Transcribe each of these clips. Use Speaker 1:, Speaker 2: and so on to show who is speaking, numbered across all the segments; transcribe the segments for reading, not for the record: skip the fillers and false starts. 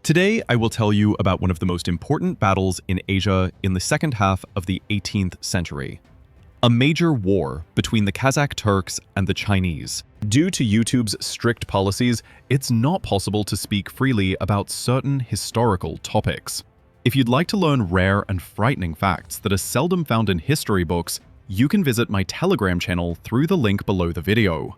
Speaker 1: Today, I will tell you about one of the most important battles in Asia in the second half of the 18th century. A major war between the Kazakh Turks and the Chinese. Due to YouTube's strict policies, it's not possible to speak freely about certain historical topics. If you'd like to learn rare and frightening facts that are seldom found in history books, you can visit my Telegram channel through the link below the video.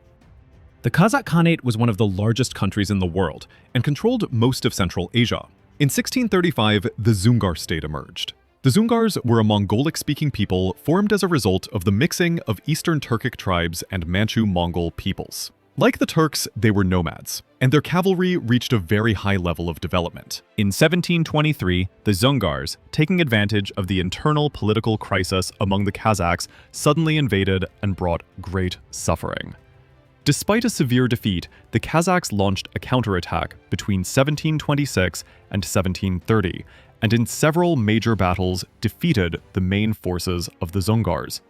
Speaker 1: The Kazakh Khanate was one of the largest countries in the world and controlled most of Central Asia. In 1635, the Zongar state emerged. The Zongars were a Mongolic-speaking people formed as a result of the mixing of Eastern Turkic tribes and Manchu-Mongol peoples. Like the Turks, they were nomads, and their cavalry reached a very high level of development. In 1723, the Zongars, taking advantage of the internal political crisis among the Kazakhs, suddenly invaded and brought great suffering. Despite a severe defeat, the Kazakhs launched a counterattack between 1726 and 1730, and in several major battles defeated the main forces of the Zongars.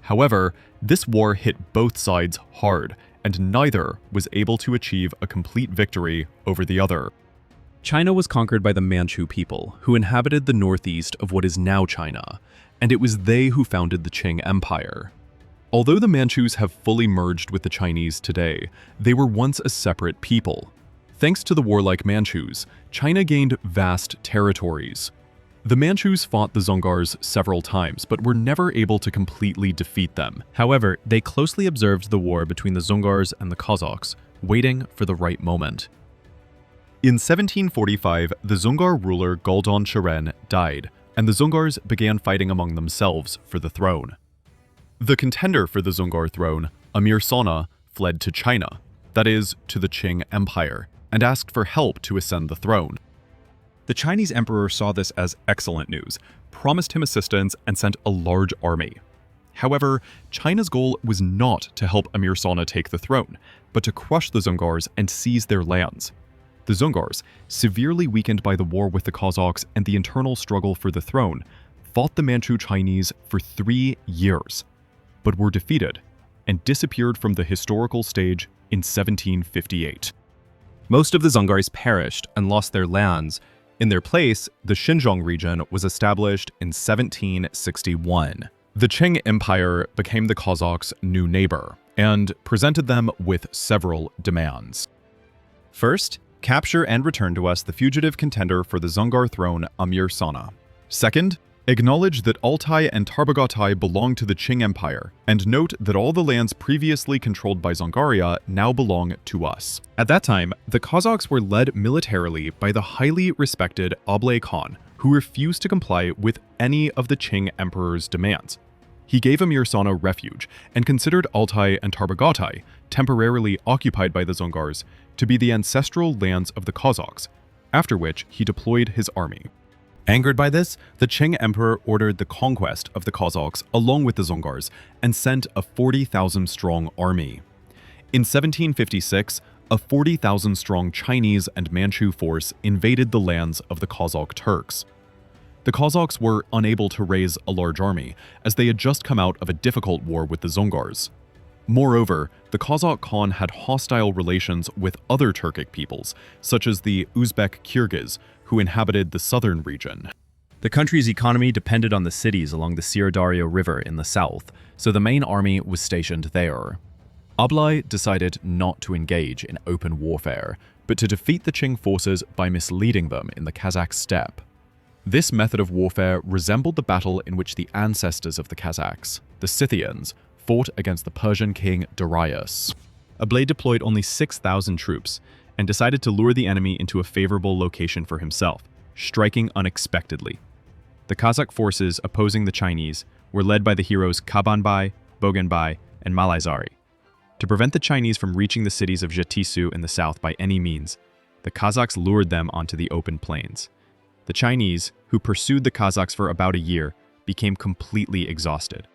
Speaker 1: However, this war hit both sides hard, and neither was able to achieve a complete victory over the other. China was conquered by the Manchu people, who inhabited the northeast of what is now China, and it was they who founded the Qing Empire. Although the Manchus have fully merged with the Chinese today, they were once a separate people. Thanks to the warlike Manchus, China gained vast territories. The Manchus fought the Zongars several times, but were never able to completely defeat them. However, they closely observed the war between the Zongars and the Kazakhs, waiting for the right moment. In 1745, the Zongar ruler Goldan Sheren died, and the Zongars began fighting among themselves for the throne. The contender for the Zongar throne, Amir Sona, fled to China, that is, to the Qing Empire, and asked for help to ascend the throne. The Chinese emperor saw this as excellent news, promised him assistance, and sent a large army. However, China's goal was not to help Amir Sona take the throne, but to crush the Zongars and seize their lands. The Zongars, severely weakened by the war with the Kazakhs and the internal struggle for the throne, fought the Manchu Chinese for 3 years, but were defeated and disappeared from the historical stage in 1758. Most of the Zongars perished and lost their lands. In their place, the Xinjiang region was established in 1761. The Qing Empire became the Kazakhs' new neighbor and presented them with several demands. First, capture and return to us the fugitive contender for the Zongar throne, Amir Sona. Second, acknowledge that Altai and Tarbagatay belong to the Qing Empire, and note that all the lands previously controlled by Zongaria now belong to us. At that time, the Kazakhs were led militarily by the highly respected Ablay Khan, who refused to comply with any of the Qing Emperor's demands. He gave Amir Sona refuge and considered Altai and Tarbagatay, temporarily occupied by the Zongars, to be the ancestral lands of the Kazakhs, after which he deployed his army. Angered by this, the Qing Emperor ordered the conquest of the Kazakhs along with the Zongars and sent a 40,000-strong army. In 1756, a 40,000-strong Chinese and Manchu force invaded the lands of the Kazakh Turks. The Kazakhs were unable to raise a large army, as they had just come out of a difficult war with the Zongars. Moreover, the Kazakh Khan had hostile relations with other Turkic peoples, such as the Uzbek Kyrgyz, who inhabited the southern region. The country's economy depended on the cities along the Syr-Darya River in the south, so the main army was stationed there. Ablay decided not to engage in open warfare, but to defeat the Qing forces by misleading them in the Kazakh steppe. This method of warfare resembled the battle in which the ancestors of the Kazakhs, the Scythians, fought against the Persian king Darius. Ablay deployed only 6,000 troops and decided to lure the enemy into a favorable location for himself, striking unexpectedly. The Kazakh forces opposing the Chinese were led by the heroes Kabanbai, Boganbai, and Malaizari. To prevent the Chinese from reaching the cities of Jetisu in the south by any means, the Kazakhs lured them onto the open plains. The Chinese, who pursued the Kazakhs for about a year, became completely exhausted.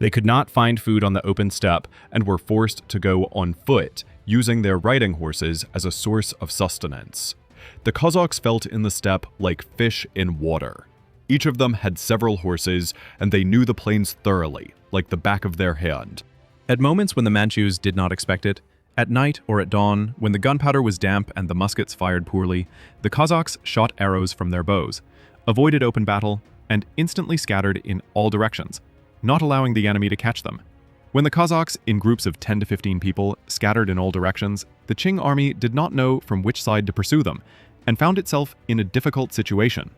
Speaker 1: They could not find food on the open steppe and were forced to go on foot, using their riding horses as a source of sustenance. The Kazakhs felt in the steppe like fish in water. Each of them had several horses, and they knew the plains thoroughly, like the back of their hand. At moments when the Manchus did not expect it, At night or at dawn, when the gunpowder was damp and the muskets fired poorly, the Kazakhs shot arrows from their bows, avoided open battle, and instantly scattered in all directions, not allowing the enemy to catch them. When the Kazakhs, in groups of 10 to 15 people, scattered in all directions, the Qing army did not know from which side to pursue them, and found itself in a difficult situation.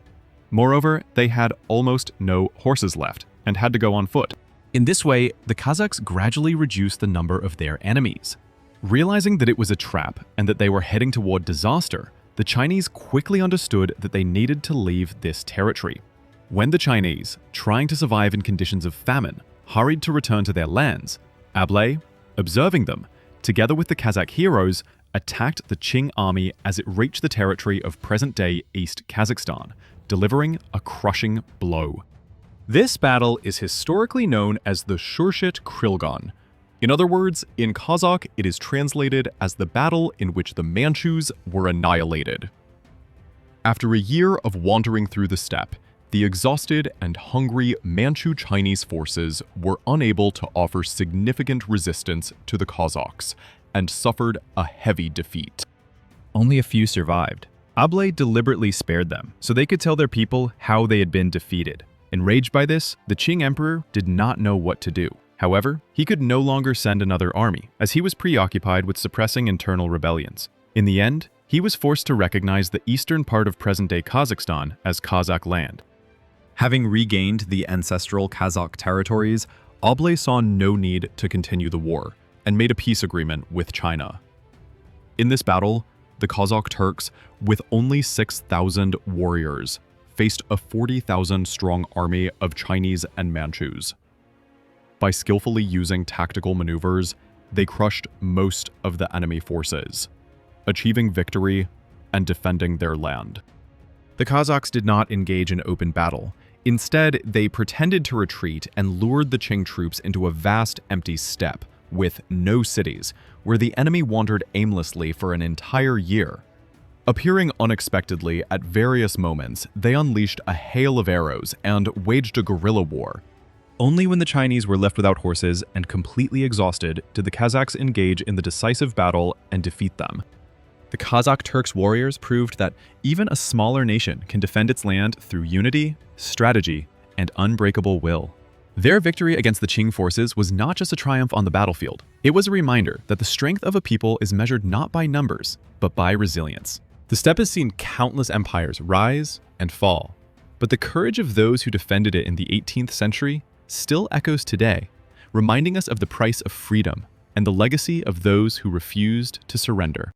Speaker 1: Moreover, they had almost no horses left, and had to go on foot. In this way, the Kazakhs gradually reduced the number of their enemies. Realizing that it was a trap and that they were heading toward disaster, the Chinese quickly understood that they needed to leave this territory. When the Chinese, trying to survive in conditions of famine, hurried to return to their lands, Ablai, observing them, together with the Kazakh heroes, attacked the Qing army as it reached the territory of present-day East Kazakhstan, delivering a crushing blow. This battle is historically known as the Shett Krillon. In other words, in Kazakh, it is translated as the battle in which the Manchus were annihilated. After a year of wandering through the steppe, the exhausted and hungry Manchu Chinese forces were unable to offer significant resistance to the Kazakhs and suffered a heavy defeat. Only a few survived. Ablai deliberately spared them so they could tell their people how they had been defeated. Enraged by this, the Qing emperor did not know what to do. However, he could no longer send another army, as he was preoccupied with suppressing internal rebellions. In the end, he was forced to recognize the eastern part of present-day Kazakhstan as Kazakh land. Having regained the ancestral Kazakh territories, Ablai saw no need to continue the war, and made a peace agreement with China. In this battle, the Kazakh Turks, with only 6,000 warriors, faced a 40,000-strong army of Chinese and Manchus. By skillfully using tactical maneuvers, they crushed most of the enemy forces, achieving victory and defending their land. The Kazakhs did not engage in open battle. Instead, they pretended to retreat and lured the Qing troops into a vast empty steppe with no cities, where the enemy wandered aimlessly for an entire year. Appearing unexpectedly at various moments, they unleashed a hail of arrows and waged a guerrilla war. Only when the Chinese were left without horses and completely exhausted did the Kazakhs engage in the decisive battle and defeat them. The Kazakh Turks warriors proved that even a smaller nation can defend its land through unity, strategy, and unbreakable will. Their victory against the Qing forces was not just a triumph on the battlefield. It was a reminder that the strength of a people is measured not by numbers, but by resilience. The steppe has seen countless empires rise and fall, but the courage of those who defended it in the 18th century still echoes today, reminding us of the price of freedom and the legacy of those who refused to surrender.